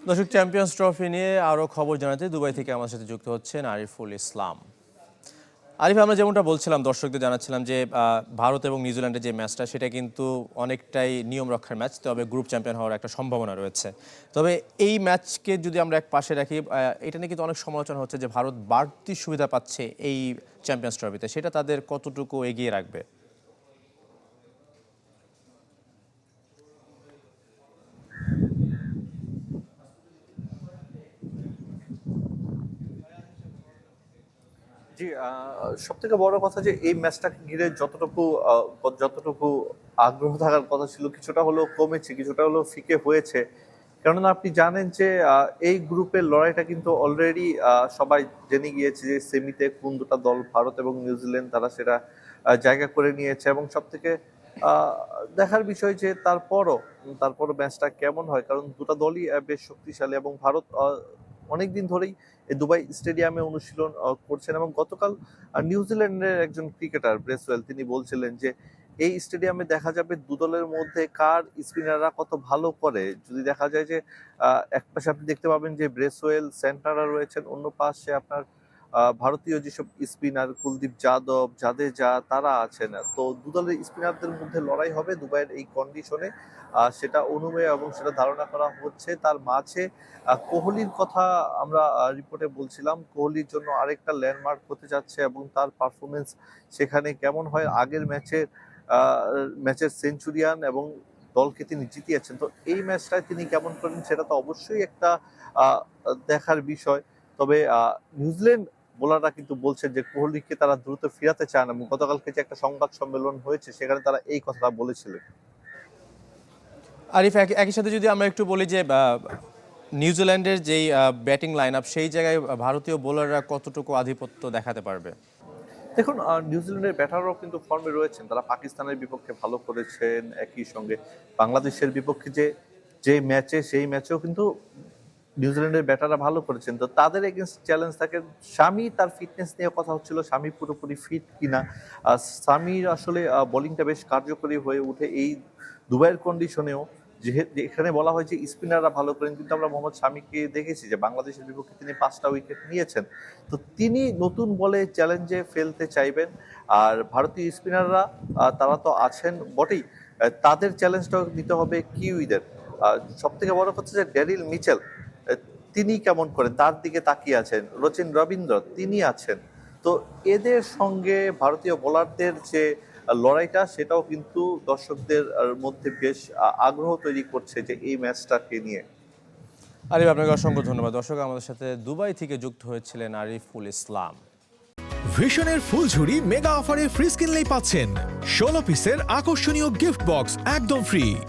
দর্শক, champions trophy নিয়ে আরও খবর জানাতে দুবাই থেকে আমার সাথে যুক্ত হচ্ছেন আরিফুল ইসলাম। আরিফ, আমরা যেমনটা বলছিলাম, দর্শকদের জানাচ্ছিলাম যে ভারত এবং নিউজিল্যান্ডের যে ম্যাচটা সেটা কিন্তু অনেকটাই নিয়ম রক্ষার ম্যাচ, তবে গ্রুপ চ্যাম্পিয়ন হওয়ার একটা সম্ভাবনা রয়েছে। তবে এই ম্যাচকে যদি আমরা এক পাশে রাখি, এটা নিয়ে কিন্তু অনেক সমালোচনা হচ্ছে যে ভারত বাড়তি সুবিধা পাচ্ছে এই চ্যাম্পিয়ন্স ট্রফিতে, সেটা তাদের কতটুকু এগিয়ে রাখবে? জি, সবথেকে বড় কথা যে এই ম্যাচটাকে ঘিরে যতটুকু আগ্রহ থাকার কথা ছিল কিছুটা হলেও কমেছে, কিছুটা হলেও ফিকে হয়েছে। কেননা আপনি জানেন যে এই গ্রুপের লড়াইটা কিন্তু অলরেডি সবাই জেনে গিয়েছে যে সেমিতে কোন দুটো দল, ভারত এবং নিউজিল্যান্ড, তারা সেটা জায়গা করে নিয়েছে। এবং সবথেকে আহ, দেখার বিষয় যে তারপরও ম্যাচটা কেমন হয়, কারণ দুটো দলই বেশ শক্তিশালী এবং ভারত অনেকদিন ধরেই এই দুবাই স্টেডিয়ামে অনুশীলন করছেন। এবং গতকাল নিউজিল্যান্ডের একজন ক্রিকেটার ব্রেসওয়েল তিনি বলছিলেন যে এই স্টেডিয়ামে দেখা যাবে দু দলের মধ্যে কার স্পিনাররা কত ভালো করে। যদি দেখা যায় যে এক পাশে আপনি দেখতে পাবেন যে ব্রেসওয়েল সেন্টাররা রয়েছেন, অন্য পাশে আপনার ভারতীয় যেসব স্পিনার কুলদীপ যাদব, জাদেজা তারা আছেন। তো দু দলের স্পিনারদের মধ্যে লড়াই হবে দুবাইয়ের এই কন্ডিশনে, সেটা অনুমেয় এবং সেটা ধারণা করা হচ্ছে। তার মাঝে কোহলির কথা আমরা রিপোর্টে বলছিলাম, কোহলির জন্য আরেকটা ল্যান্ডমার্ক হতে যাচ্ছে এবং তার পারফরমেন্স সেখানে কেমন হয়। আগের ম্যাচের সেঞ্চুরিয়ান এবং দলকে তিনি জিতিয়েছেন, তো এই ম্যাচটায় তিনি কেমন করেন সেটা তো অবশ্যই একটা দেখার বিষয়। তবে নিউজিল্যান্ড বোলাররা কিন্তু বলছেন যে কোহলিকে তারা দ্রুত ফিরাতে চান এবং গতকালকে যে একটা সংবাদ সম্মেলন হয়েছে সেখানে তারা এই কথাটা বলেছিলেন। আরিফ, একই সাথে যদি আমরা একটু বলি যে নিউজিল্যান্ডের যেই ব্যাটিং লাইন আপ, সেই জায়গায় ভারতীয় বোলাররা কতটুকু আধিপত্য দেখাতে পারবে? দেখুন, নিউজিল্যান্ডের ব্যাটাররাও কিন্তু ফর্মে রয়েছেন, তারা পাকিস্তানের বিপক্ষে ভালো করেছেন। একই সঙ্গে বাংলাদেশের বিপক্ষে সেই ম্যাচেও কিন্তু নিউজিল্যান্ডের ব্যাটাররা ভালো করেছেন। তো তাদের এগেনস্ট চ্যালেঞ্জ থাকে শামি, তার ফিটনেস নিয়ে কথা হচ্ছিল, শামি পুরোপুরি ফিট কিনা। শামির আসলে বোলিংটা বেশ কার্যকরী হয়ে উঠে এই দুবাইয়ের কন্ডিশনেও। এখানে বলা হয় যে স্পিনাররা ভালো করেন, কিন্তু আমরা মোহাম্মদ শামিকে দেখেছি যে বাংলাদেশের বিপক্ষে তিনি 5টা উইকেট নিয়েছেন। তো তিনি নতুন বলে চ্যালেঞ্জে ফেলতে চাইবেন। আর ভারতীয় স্পিনাররা তারা তো আছেন বটেই, তাদের চ্যালেঞ্জটাও নিতে হবে কিউইদের। সব থেকে বড় কথা যে ড্যারিল মিচেল, তিনি কেমন করেন তার দিকে তাকিয়ে আছেন। রচিন রবীন্দ্র তিনি আছেন। তো এদের সঙ্গে ভারতীয় বোলারদের যে লড়াইটা, সেটাও কিন্তু দর্শকদের মধ্যে বেশ আগ্রহ তৈরি করছে যে এই ম্যাচটাকে নিয়ে। আরিফ, আপনাকে অসংখ্য ধন্যবাদ। দর্শক, আমাদের সাথে দুবাই থেকে যুক্ত হয়েছিলেন আরিফুল ইসলাম। ভিশনের ফুলঝুরি মেগা অফারে ফ্রিজ কিনলেই পাচ্ছেন 16 পিসের আকর্ষণীয় গিফট বক্স একদম ফ্রি।